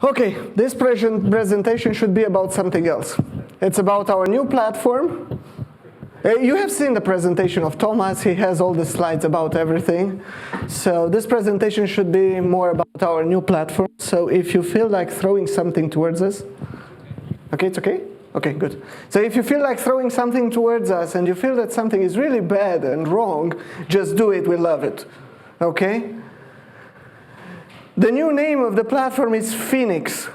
Okay, this presentation should be about something else. It's about our new platform. You have seen the presentation of Thomas. He has all the slides about everything. So this presentation should be more about our new platform. So if you feel like throwing something towards us, okay, it's okay? Okay, good. So if you feel like throwing something towards us and you feel that something is really bad and wrong, just do it, we love it, okay? The new name of the platform is Phoenix.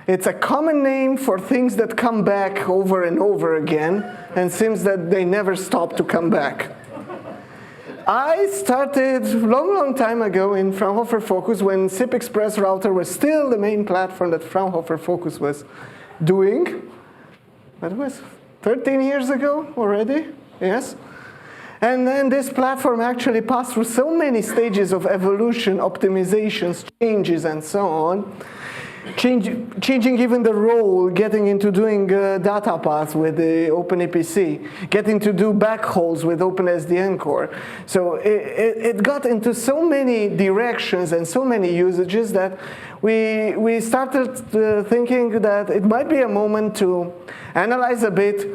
It's a common name for things that come back over and over again, and seems that they never stop to come back. I started a long time ago in Fraunhofer Fokus when SIP Express Router was still the main platform that Fraunhofer Fokus was doing. That was 13 years ago already, yes? And then this platform actually passed through so many stages of evolution, optimizations, changes, and so on. Changing even the role, getting into doing data paths with the OpenAPC, getting to do backhauls with OpenSDN Core. So it got into so many directions and so many usages that we started thinking that it might be a moment to analyze a bit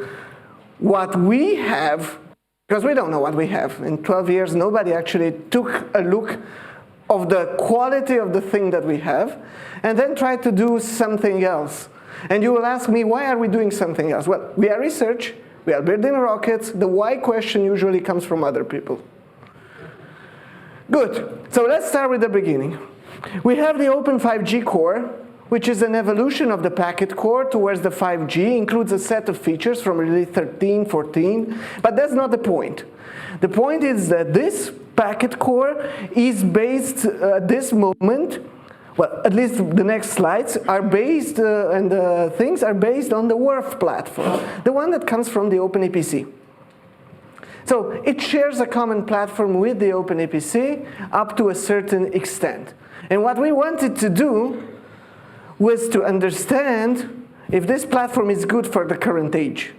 what we have, because we don't know what we have. In 12 years, nobody actually took a look of the quality of the thing that we have, and then try to do something else. And you will ask me, why are we doing something else? Well, we are research, we are building rockets. The why question usually comes from other people. Good, so let's start with the beginning. We have the Open 5G core, which is an evolution of the packet core towards the 5G, includes a set of features from release 13, 14, but that's not the point. The point is that this packet core is based at this moment, well, at least the next slides are based, and things are based on the WRF platform, the one that comes from the OpenAPC. So it shares a common platform with the OpenAPC up to a certain extent. And what we wanted to do was to understand if this platform is good for the current age.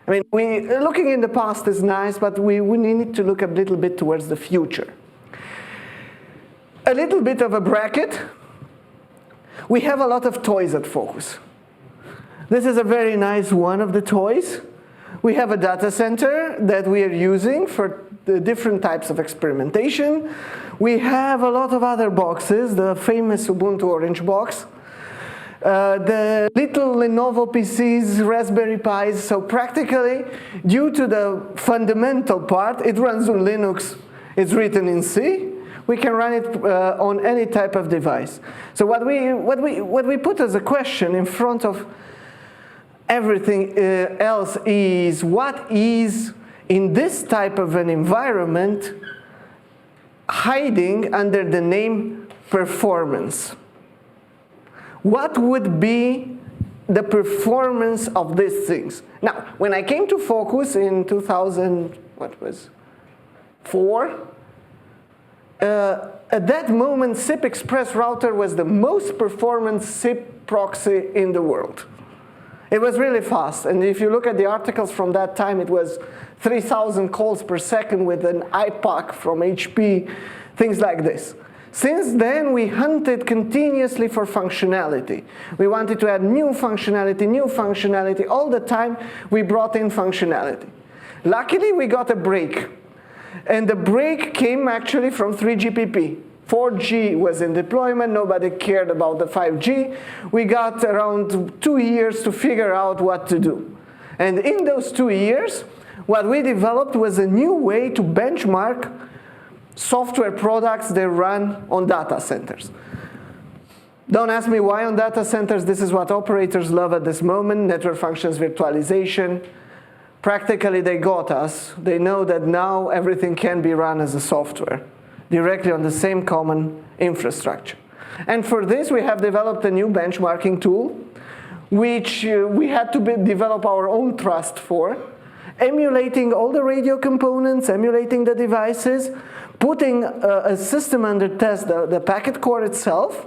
I mean, looking in the past is nice, but we need to look a little bit towards the future. A little bit of a bracket. We have a lot of toys at Fokus. This is a very nice one of the toys. We have a data center that we are using for the different types of experimentation. We have a lot of other boxes, the famous Ubuntu Orange box. The little Lenovo PCs, Raspberry Pis, so practically, due to the fundamental part, it runs on Linux, it's written in C, we can run it on any type of device. So what we put as a question in front of everything else is, what is, in this type of an environment, hiding under the name performance? What would be the performance of these things? Now, when I came to Fokus in 2004, at that moment, SIP Express Router was the most performant SIP proxy in the world. It was really fast, and if you look at the articles from that time, it was 3,000 calls per second with an IPAC from HP, things like this. Since then, we hunted continuously for functionality. We wanted to add new functionality. All the time, we brought in functionality. Luckily, we got a break. And the break came actually from 3GPP. 4G was in deployment. Nobody cared about the 5G. We got around 2 years to figure out what to do. And in those 2 years, what we developed was a new way to benchmark software products they run on data centers. Don't ask me why on data centers. This is what operators love at this moment, network functions virtualization. Practically, they got us. They know that now everything can be run as a software, directly on the same common infrastructure. And for this, we have developed a new benchmarking tool, which we had to develop our own trust for, emulating all the radio components, emulating the devices, putting a system under test, the packet core itself,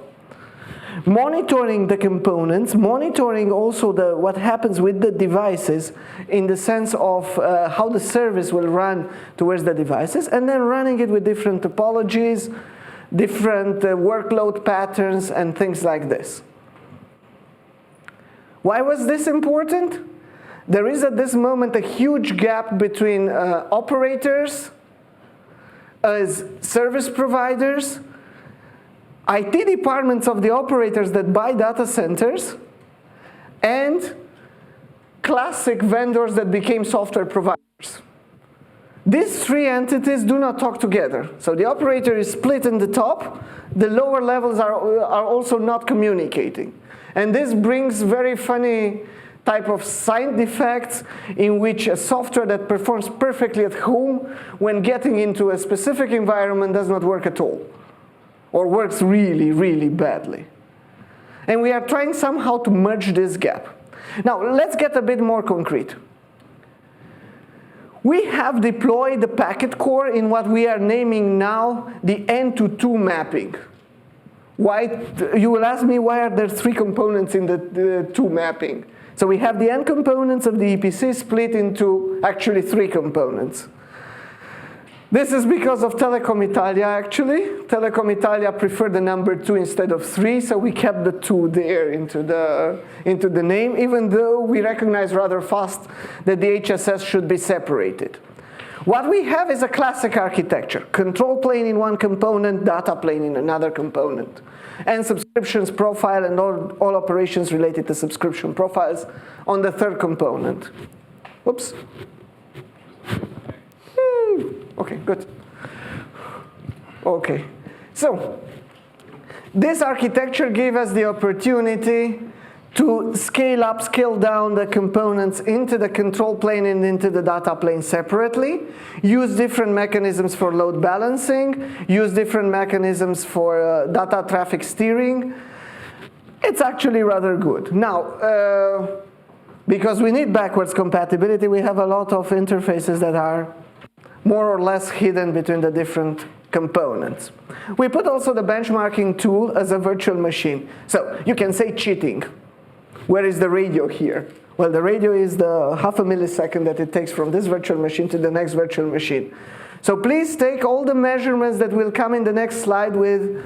monitoring the components, monitoring also what happens with the devices in the sense of how the service will run towards the devices, and then running it with different topologies, different workload patterns, and things like this. Why was this important? There is at this moment a huge gap between operators as service providers, IT departments of the operators that buy data centers, and classic vendors that became software providers. These three entities do not talk together. So the operator is split in the top. The lower levels are also not communicating. And this brings very funny type of side effects in which a software that performs perfectly at home, when getting into a specific environment, does not work at all, or works really, really badly. And we are trying somehow to merge this gap. Now, let's get a bit more concrete. We have deployed the packet core in what we are naming now the N-to-2 mapping. Why? You will ask me, why are there three components in the 2 mapping? So we have the N components of the EPC split into actually 3 components. This is because of Telecom Italia, actually. Telecom Italia preferred the number 2 instead of 3, so we kept the 2 there into the name, even though we recognize rather fast that the HSS should be separated. What we have is a classic architecture. Control plane in one component, data plane in another component. And subscriptions profile and all operations related to subscription profiles on the 3rd component. Oops. Okay, good. Okay, so this architecture gave us the opportunity to scale up, scale down the components into the control plane and into the data plane separately, use different mechanisms for load balancing, use different mechanisms for data traffic steering. It's actually rather good. Now, because we need backwards compatibility, we have a lot of interfaces that are more or less hidden between the different components. We put also the benchmarking tool as a virtual machine. So you can say cheating. Where is the radio here? Well, the radio is the half a millisecond that it takes from this virtual machine to the next virtual machine. So please take all the measurements that will come in the next slide with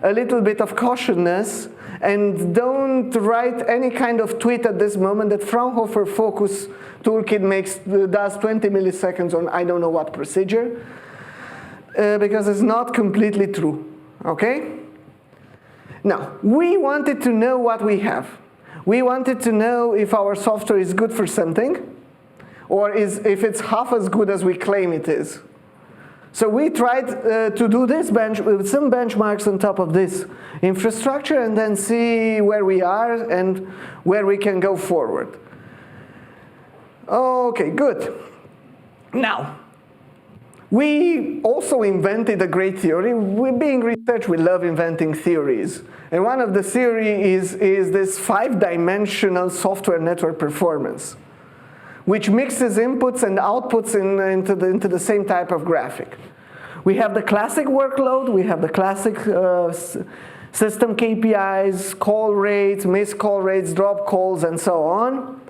a little bit of cautiousness, and don't write any kind of tweet at this moment that Fraunhofer Fokus toolkit does 20 milliseconds on I don't know what procedure, because it's not completely true, okay? Now, we wanted to know what we have. We wanted to know if our software is good for something, or if it's half as good as we claim it is. So we tried to do this with some benchmarks on top of this infrastructure and then see where we are and where we can go forward. Okay, good. Now, we also invented a great theory. Being research, we love inventing theories. And one of the theories is this 5-dimensional software network performance, which mixes inputs and outputs into the same type of graphic. We have the classic workload, we have the classic system KPIs, call rates, missed call rates, drop calls, and so on.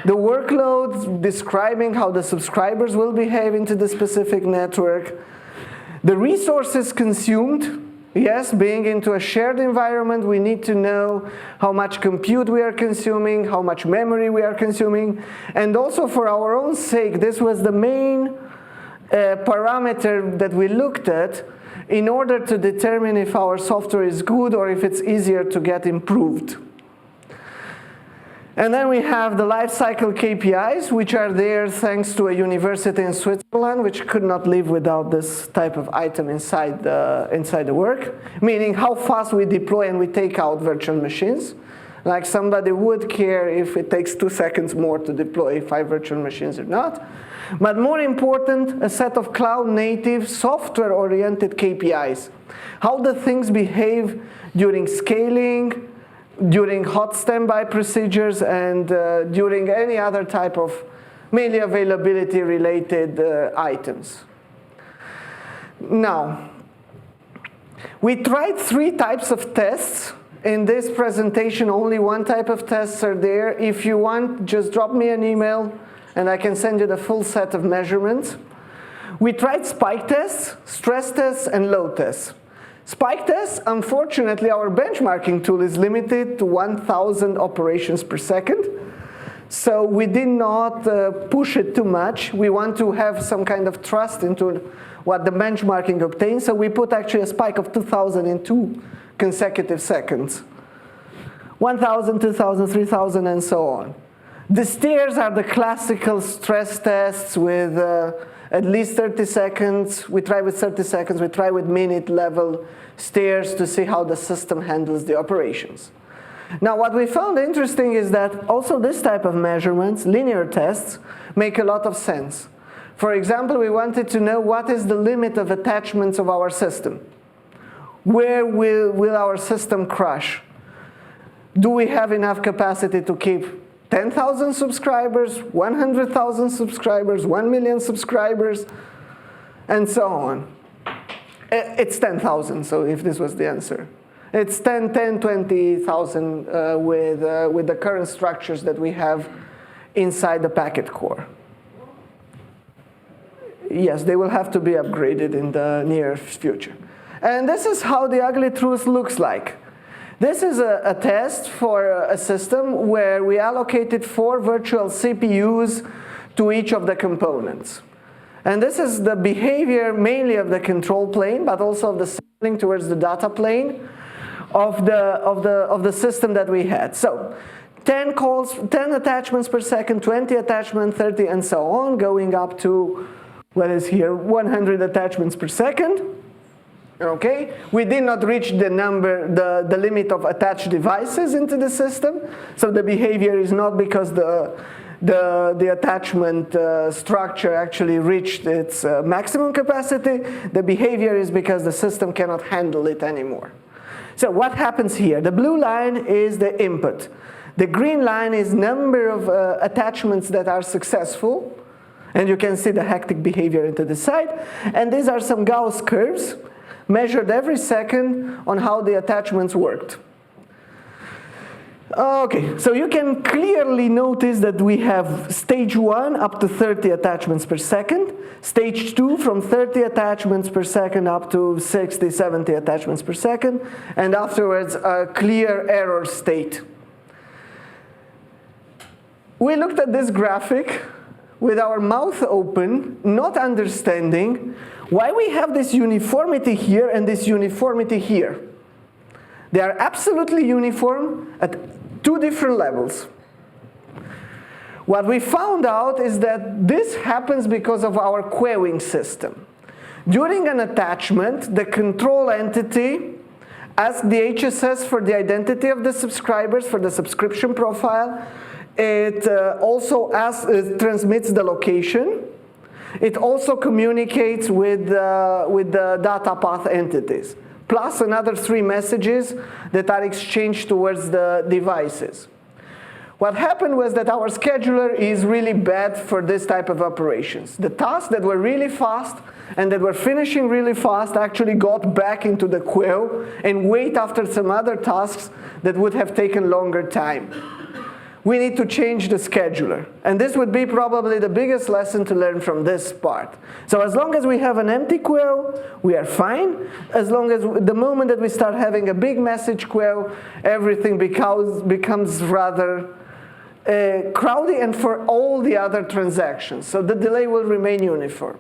The workload describing how the subscribers will behave into the specific network. The resources consumed. Yes, being into a shared environment, we need to know how much compute we are consuming, how much memory we are consuming. And also for our own sake, this was the main parameter that we looked at in order to determine if our software is good or if it's easier to get improved. And then we have the lifecycle KPIs, which are there thanks to a university in Switzerland, which could not live without this type of item inside the work, meaning how fast we deploy and we take out virtual machines. Like somebody would care if it takes 2 seconds more to deploy 5 virtual machines or not. But more important, a set of cloud-native, software-oriented KPIs. How the things behave during scaling, during hot standby procedures, and during any other type of mainly availability related items. Now, we tried 3 types of tests. In this presentation, only 1 type of tests are there. If you want, just drop me an email and I can send you the full set of measurements. We tried spike tests, stress tests, and load tests. Spike tests, unfortunately, our benchmarking tool is limited to 1,000 operations per second. So we did not push it too much. We want to have some kind of trust into what the benchmarking obtains. So we put actually a spike of 2,000 in 2 consecutive seconds. 1,000, 2,000, 3,000, and so on. The stairs are the classical stress tests with at least 30 seconds. We try with 30 seconds. We try with minute level stairs to see how the system handles the operations. Now, what we found interesting is that also this type of measurements, linear tests, make a lot of sense. For example, we wanted to know what is the limit of attachments of our system. Where will our system crash? Do we have enough capacity to keep 10,000 subscribers, 100,000 subscribers, 1 million subscribers, and so on? It's 10,000, so if this was the answer. It's 10, 20,000 with the current structures that we have inside the packet core. Yes, they will have to be upgraded in the near future. And this is how the ugly truth looks like. This is a test for a system where we allocated 4 virtual CPUs to each of the components. And this is the behavior mainly of the control plane, but also of the sampling towards the data plane of the system that we had. So 10 calls, 10 attachments per second, 20 attachments, 30, and so on, going up to, what is here, 100 attachments per second. Okay, we did not reach the number, the limit of attached devices into the system. So the behavior is not because the attachment structure actually reached its maximum capacity. The behavior is because the system cannot handle it anymore. So what happens here? The blue line is the input. The green line is number of attachments that are successful. And you can see the hectic behavior into the side. And these are some Gauss curves measured every second on how the attachments worked. Okay, so you can clearly notice that we have stage 1 up to 30 attachments per second, stage 2 from 30 attachments per second up to 60, 70 attachments per second, and afterwards a clear error state. We looked at this graphic with our mouth open, not understanding why we have this uniformity here and this uniformity here. They are absolutely uniform at 2 different levels. What we found out is that this happens because of our queuing system. During an attachment, the control entity asks the HSS for the identity of the subscribers, for the subscription profile. It also transmits the location. It also communicates with the data path entities, plus another 3 messages that are exchanged towards the devices. What happened was that our scheduler is really bad for this type of operations. The tasks that were really fast and that were finishing really fast actually got back into the queue and wait after some other tasks that would have taken longer time. We need to change the scheduler. And this would be probably the biggest lesson to learn from this part. So as long as we have an empty queue, we are fine. As long as the moment that we start having a big message queue, everything becomes rather crowded and for all the other transactions. So the delay will remain uniform.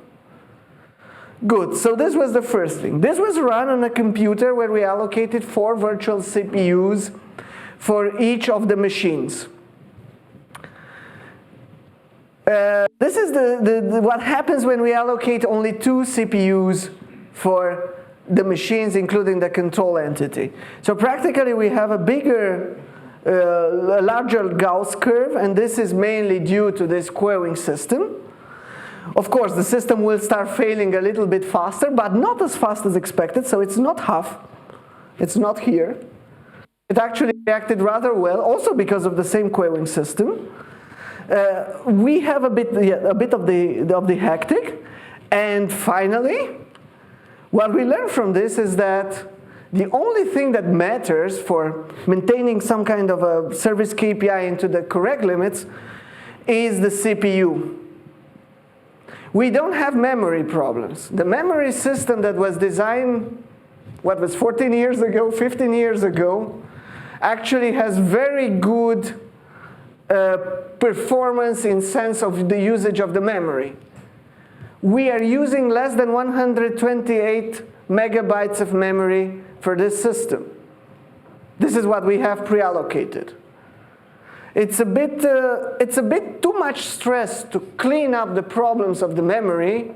Good, so this was the first thing. This was run on a computer where we allocated 4 virtual CPUs for each of the machines. This is what happens when we allocate only 2 CPUs for the machines, including the control entity. So practically we have a larger Gauss curve, and this is mainly due to this queuing system. Of course, the system will start failing a little bit faster, but not as fast as expected, so it's not half. It's not here. It actually reacted rather well, also because of the same queuing system. We have a bit of the hectic, and finally, what we learn from this is that the only thing that matters for maintaining some kind of a service KPI into the correct limits is the CPU. We don't have memory problems. The memory system that was designed what was 14 years ago, 15 years ago, actually has very good performance in sense of the usage of the memory. We are using less than 128 megabytes of memory for this system. This is what we have pre-allocated. It's a bit too much stress to clean up the problems of the memory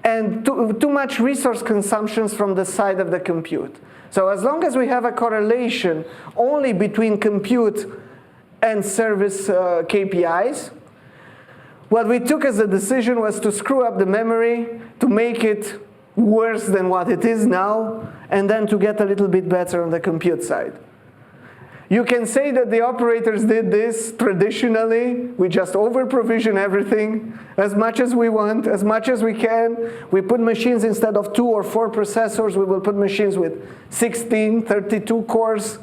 and too much resource consumptions from the side of the compute. So as long as we have a correlation only between compute and service KPIs, what we took as a decision was to screw up the memory, to make it worse than what it is now, and then to get a little bit better on the compute side. You can say that the operators did this traditionally. We just over-provision everything as much as we want, as much as we can. We put machines instead of 2 or 4 processors, we will put machines with 16, 32 cores.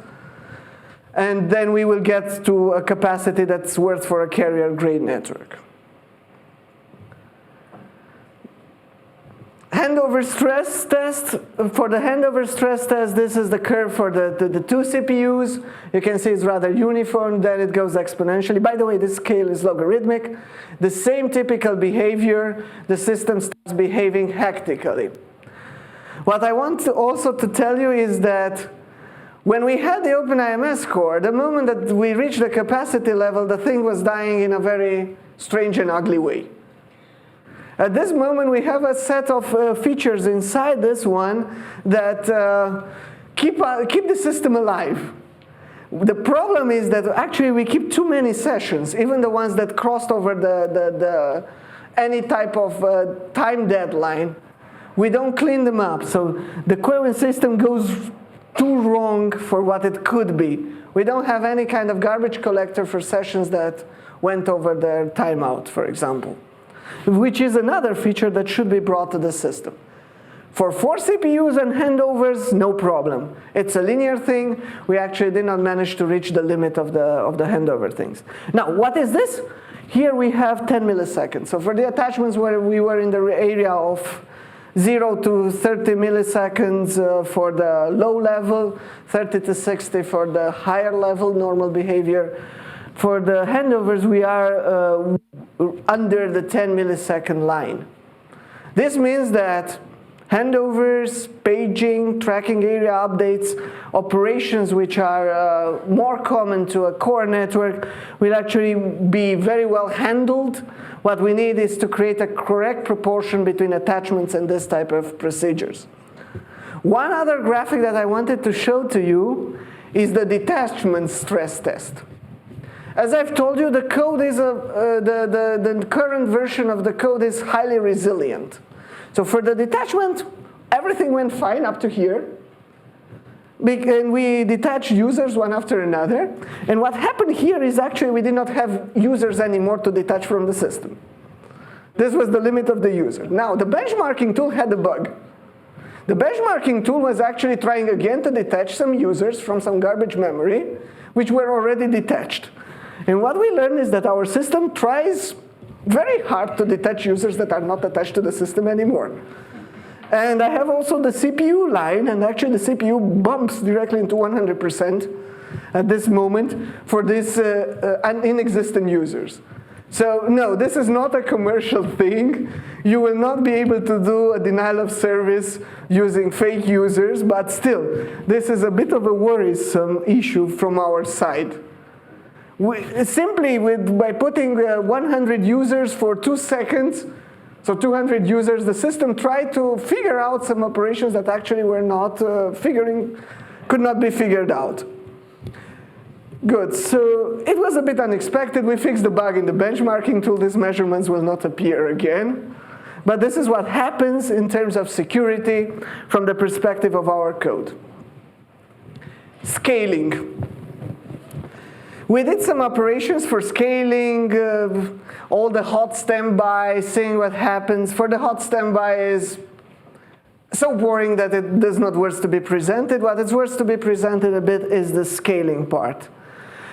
And then we will get to a capacity that's worth for a carrier-grade network. Handover stress test. For the handover stress test, this is the curve for the 2 CPUs. You can see it's rather uniform, then it goes exponentially. By the way, this scale is logarithmic. The same typical behavior, the system starts behaving hectically. What I want also to tell you is that when we had the OpenIMS core, the moment that we reached the capacity level, the thing was dying in a very strange and ugly way. At this moment, we have a set of features inside this one that keep the system alive. The problem is that actually we keep too many sessions, even the ones that crossed over any type of time deadline. We don't clean them up, so the current system goes too wrong for what it could be. We don't have any kind of garbage collector for sessions that went over their timeout, for example, which is another feature that should be brought to the system. For 4 CPUs and handovers, no problem. It's a linear thing. We actually did not manage to reach the limit of the handover things. Now, what is this? Here we have 10 milliseconds. So for the attachments where we were in the area of 0 to 30 milliseconds for the low level, 30 to 60 for the higher level normal behavior. For the handovers, we are under the 10 millisecond line. This means that handovers, paging, tracking area updates, operations which are more common to a core network will actually be very well handled. What we need is to create a correct proportion between attachments and this type of procedures. One other graphic that I wanted to show to you is the detachment stress test. As I've told you, the code is the current version of the code is highly resilient. So for the detachment, everything went fine up to here. And we detached users one after another. And what happened here is actually we did not have users anymore to detach from the system. This was the limit of the user. Now, the benchmarking tool had a bug. The benchmarking tool was actually trying again to detach some users from some garbage memory, which were already detached. And what we learned is that our system tries very hard to detach users that are not attached to the system anymore. And I have also the CPU line, and actually the CPU bumps directly into 100% at this moment for these inexistent users. So no, this is not a commercial thing. You will not be able to do a denial of service using fake users, but still, this is a bit of a worrisome issue from our side. Simply by putting 100 users for 2 seconds, so 200 users, the system tried to figure out some operations that actually were not could not be figured out. Good, so it was a bit unexpected. We fixed the bug in the benchmarking tool. These measurements will not appear again. But this is what happens in terms of security from the perspective of our code. Scaling. We did some operations for scaling, all the hot standby, seeing what happens. For the hot standby is so boring that it does not worth to be presented. What is worth to be presented a bit is the scaling part.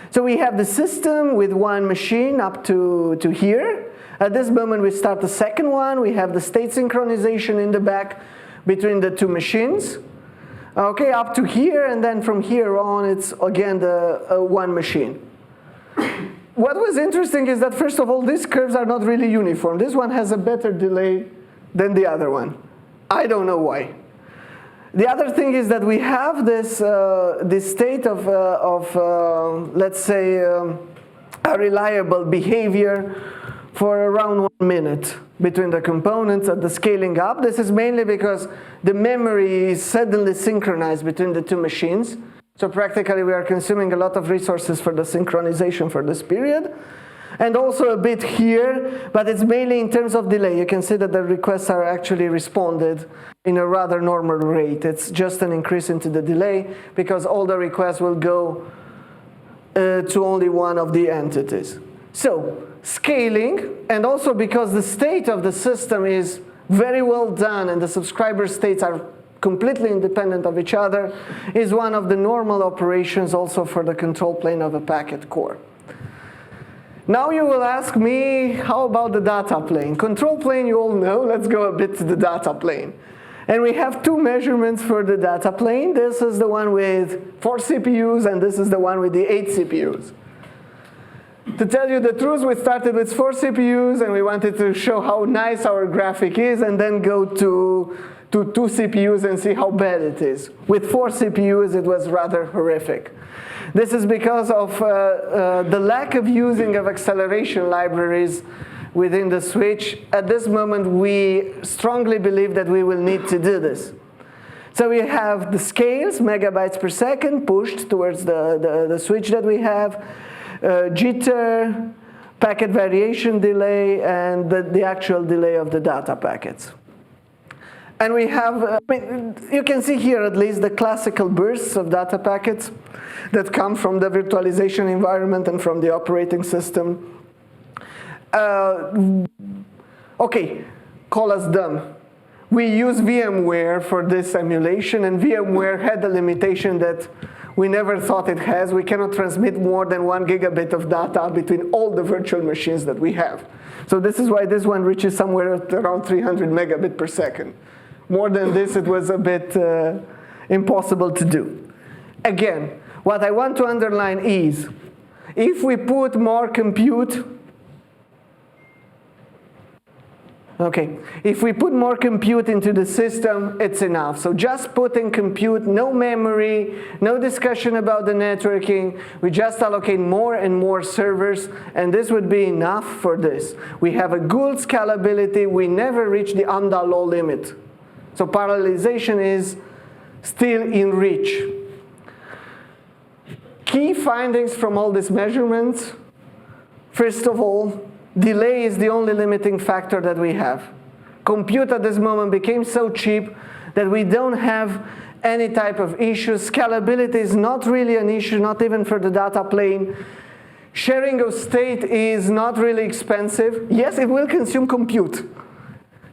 So we have the system with one machine up to here. At this moment, we start the second one. We have the state synchronization in the back between the 2 machines. Okay, up to here, and then from here on, it's again the one machine. What was interesting is that, first of all, these curves are not really uniform. This one has a better delay than the other one. I don't know why. The other thing is that we have this, this state of let's say, a reliable behavior for around 1 minute between the components at the scaling up. This is mainly because the memory is suddenly synchronized between the two machines. So practically we are consuming a lot of resources for the synchronization for this period. And also a bit here, but it's mainly in terms of delay. You can see that the requests are actually responded in a rather normal rate. It's just an increase into the delay because all the requests will go to only one of the entities. So scaling, and also because the state of the system is very well done and the subscriber states are completely independent of each other, is one of the normal operations also for the control plane of a packet core. Now you will ask me, how about the data plane? Control plane you all know, let's go a bit to the data plane. And we have two measurements for the data plane. This is the one with 4 CPUs and this is the one with the 8 CPUs. To tell you the truth, we started with 4 CPUs and we wanted to show how nice our graphic is and then go to 2 CPUs and see how bad it is. With 4 CPUs it was rather horrific. This is because of the lack of using of acceleration libraries within the switch. At this moment, we strongly believe that we will need to do this. So we have the scales, megabytes per second, pushed towards the switch that we have, jitter, packet variation delay, and the actual delay of the data packets. And we have, you can see here at least the classical bursts of data packets that come from the virtualization environment and from the operating system. Okay, call us dumb. We use Vmware for this emulation, and Vmware had the limitation that we never thought it has. We cannot transmit more than 1 gigabit of data between all the virtual machines that we have. So this is why this one reaches somewhere at around 300 megabit per second. More than this, it was a bit impossible to do. Again, what I want to underline is, if we put more compute, okay, if we put more compute into the system, it's enough. So just putting compute, no memory, no discussion about the networking, we just allocate more and more servers, and this would be enough for this. We have a good scalability, we never reach the AMDA low limit. So parallelization is still in reach. Key findings from all these measurements, first of all, delay is the only limiting factor that we have. Compute at this moment became so cheap that we don't have any type of issue. Scalability is not really an issue, not even for the data plane. Sharing of state is not really expensive. Yes, it will consume compute.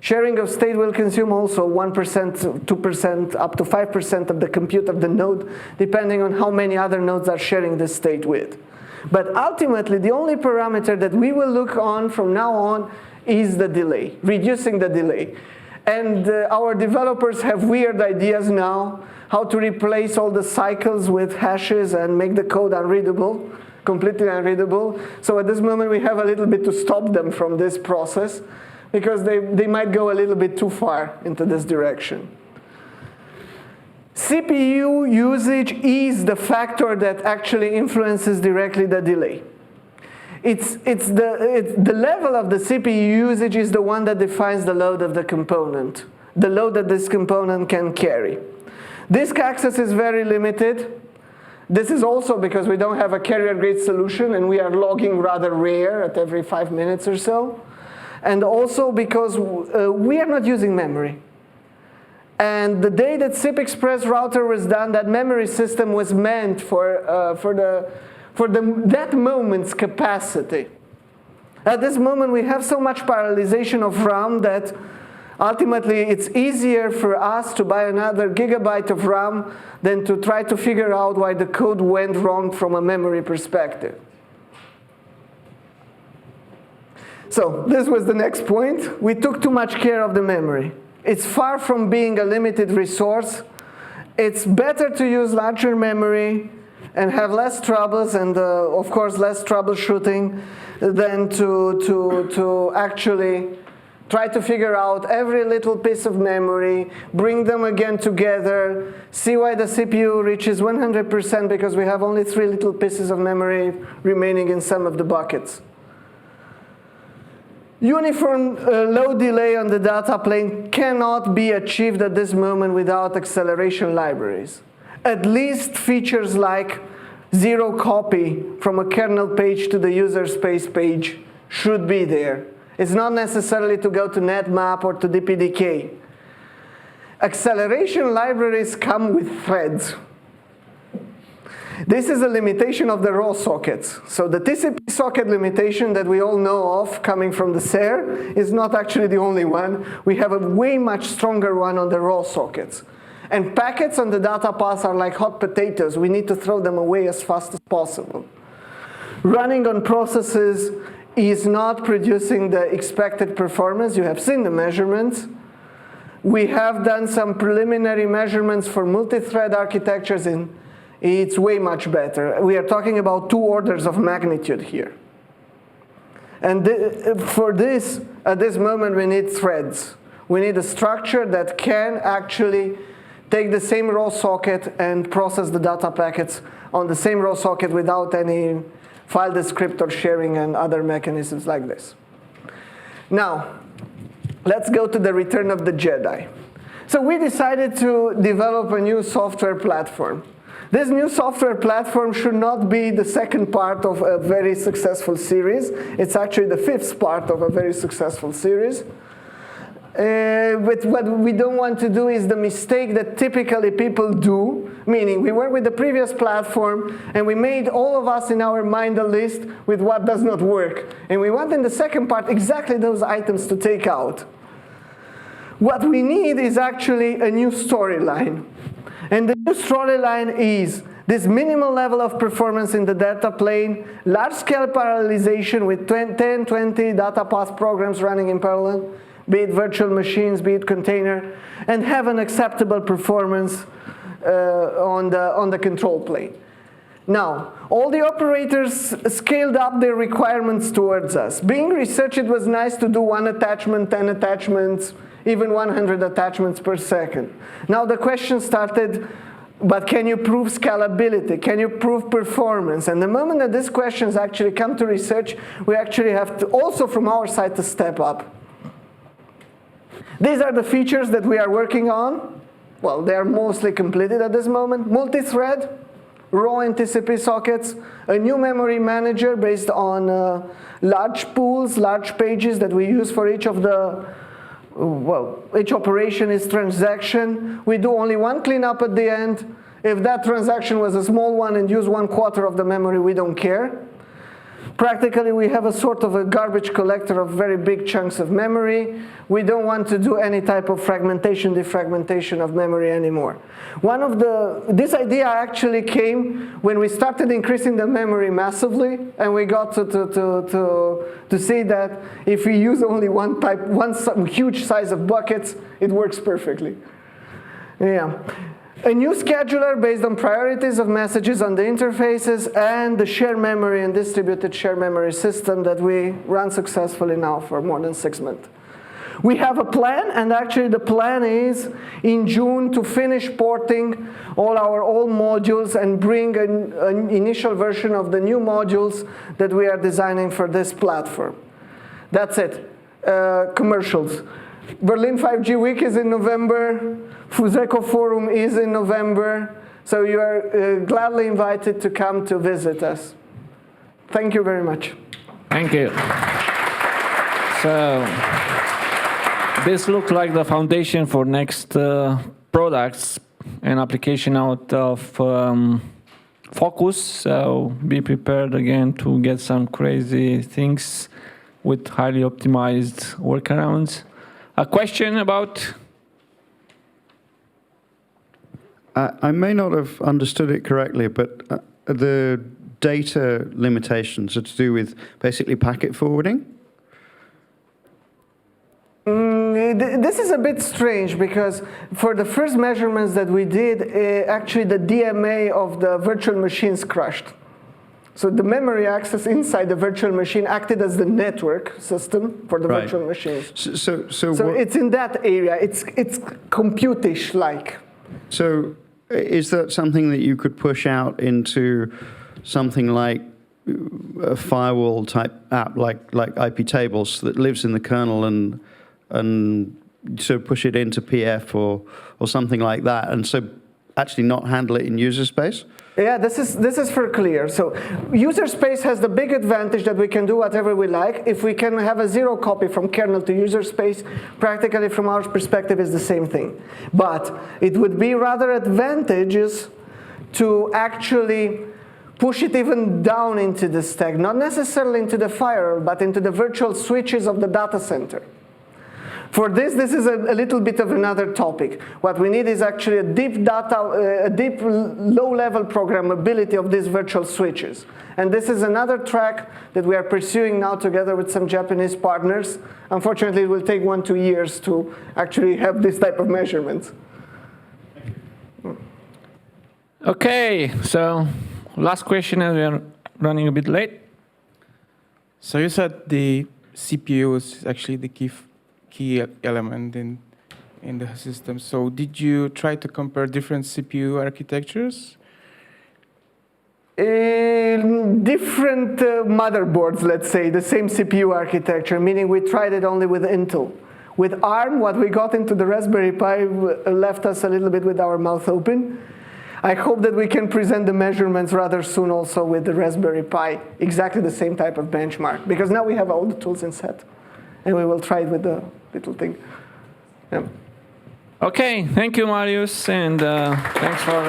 Sharing of state will consume also 1%, 2%, up to 5% of the compute of the node, depending on how many other nodes are sharing this state with. But ultimately, the only parameter that we will look on from now on is the delay, reducing the delay. And our developers have weird ideas now, how to replace all the cycles with hashes and make the code unreadable, completely unreadable. So at this moment, we have a little bit to stop them from this process, because they might go a little bit too far into this direction. CPU usage is the factor that actually influences directly the delay. It's the level of the CPU usage is the one that defines the load of the component, the load that this component can carry. Disk access is very limited. This is also because we don't have a carrier-grade solution and we are logging rather rare at every 5 minutes or so. And also because we are not using memory. And the day that SIP Express router was done, that memory system was meant for that moment's capacity. At this moment, we have so much parallelization of RAM that ultimately it's easier for us to buy another gigabyte of RAM than to try to figure out why the code went wrong from a memory perspective. So this was the next point. We took too much care of the memory. It's far from being a limited resource, it's better to use larger memory and have less troubles and, of course, less troubleshooting than to actually try to figure out every little piece of memory, bring them again together, see why the CPU reaches 100% because we have only 3 little pieces of memory remaining in some of the buckets. Uniform low delay on the data plane cannot be achieved at this moment without acceleration libraries. At least features like zero copy from a kernel page to the user space page should be there. It's not necessarily to go to netmap or to DPDK. Acceleration libraries come with threads. This is a limitation of the raw sockets. So the TCP socket limitation that we all know of coming from the SER is not actually the only one. We have a way much stronger one on the raw sockets. And packets on the data path are like hot potatoes. We need to throw them away as fast as possible. Running on processes is not producing the expected performance. You have seen the measurements. We have done some preliminary measurements for multi-thread architectures, and it's way much better. We are talking about 2 orders of magnitude here. And for this, at this moment, we need threads. We need a structure that can actually take the same raw socket and process the data packets on the same raw socket without any file descriptor sharing and other mechanisms like this. Now, let's go to the return of the Jedi. So we decided to develop a new software platform. This new software platform should not be the second part of a very successful series. It's actually the 5th part of a very successful series. But what we don't want to do is the mistake that typically people do, meaning we were with the previous platform and we made all of us in our mind a list with what does not work. And we want in the second part exactly those items to take out. What we need is actually a new storyline. And the new storyline is this minimal level of performance in the data plane, large-scale parallelization with 10, 20 data path programs running in parallel, be it virtual machines, be it container, and have an acceptable performance on the control plane. Now, all the operators scaled up their requirements towards us. Being researched, it was nice to do 1 attachment, 10 attachments, even 100 attachments per second. Now the question started, but can you prove scalability? Can you prove performance? And the moment that these questions actually come to research, we actually have to also from our side to step up. These are the features that we are working on. Well, they are mostly completed at this moment. Multi-thread, raw and TCP sockets, a new memory manager based on large pools, large pages that we use for each of the, well, each operation is transaction. We do only 1 cleanup at the end. If that transaction was a small one and use 1/4 of the memory, we don't care. Practically, we have a sort of a garbage collector of very big chunks of memory. We don't want to do any type of fragmentation, defragmentation of memory anymore. This idea actually came when we started increasing the memory massively, and we got to see that if we use only one huge size of buckets, it works perfectly. Yeah. A new scheduler based on priorities of messages on the interfaces and the shared memory and distributed shared memory system that we run successfully now for more than 6 months. We have a plan, and actually the plan is in June to finish porting all our old modules and bring an initial version of the new modules that we are designing for this platform. That's it. Commercials. Berlin 5G Week is in November. Fuseco Forum is in November. So you are gladly invited to come to visit us. Thank you very much. Thank you. So this looks like the foundation for next products and application out of Fokus. So be prepared again to get some crazy things with highly optimized workarounds. A question about? I may not have understood it correctly, but the data limitations are to do with basically packet forwarding? This is a bit strange because for the first measurements that we did, actually the DMA of the virtual machines crashed. So the memory access inside the virtual machine acted as the network system for the virtual machines. So it's in that area. It's compute-ish-like. So is that something that you could push out into something like a firewall type app, like IP tables that lives in the kernel, and so push it into PF or something like that, and so actually not handle it in user space? Yeah, this is for clear. So user space has the big advantage that we can do whatever we like. If we can have a zero copy from kernel to user space, practically from our perspective is the same thing. But it would be rather advantageous to actually push it even down into the stack, not necessarily into the firewall, but into the virtual switches of the data center. For this is a little bit of another topic. What we need is actually a deep low-level programmability of these virtual switches. And this is another track that we are pursuing now together with some Japanese partners. Unfortunately, it will take 1-2 years to actually have this type of measurements. Okay, so last question, and we are running a bit late. So you said the CPU is actually the key element in the system. So did you try to compare different CPU architectures? Different motherboards, let's say, the same CPU architecture, meaning we tried it only with Intel. With ARM, what we got into the Raspberry Pi left us a little bit with our mouth open. I hope that we can present the measurements rather soon also with the Raspberry Pi, exactly the same type of benchmark, because now we have all the tools in set, and we will try it with the little thing. Yeah. Okay, thank you, Marius, and thanks for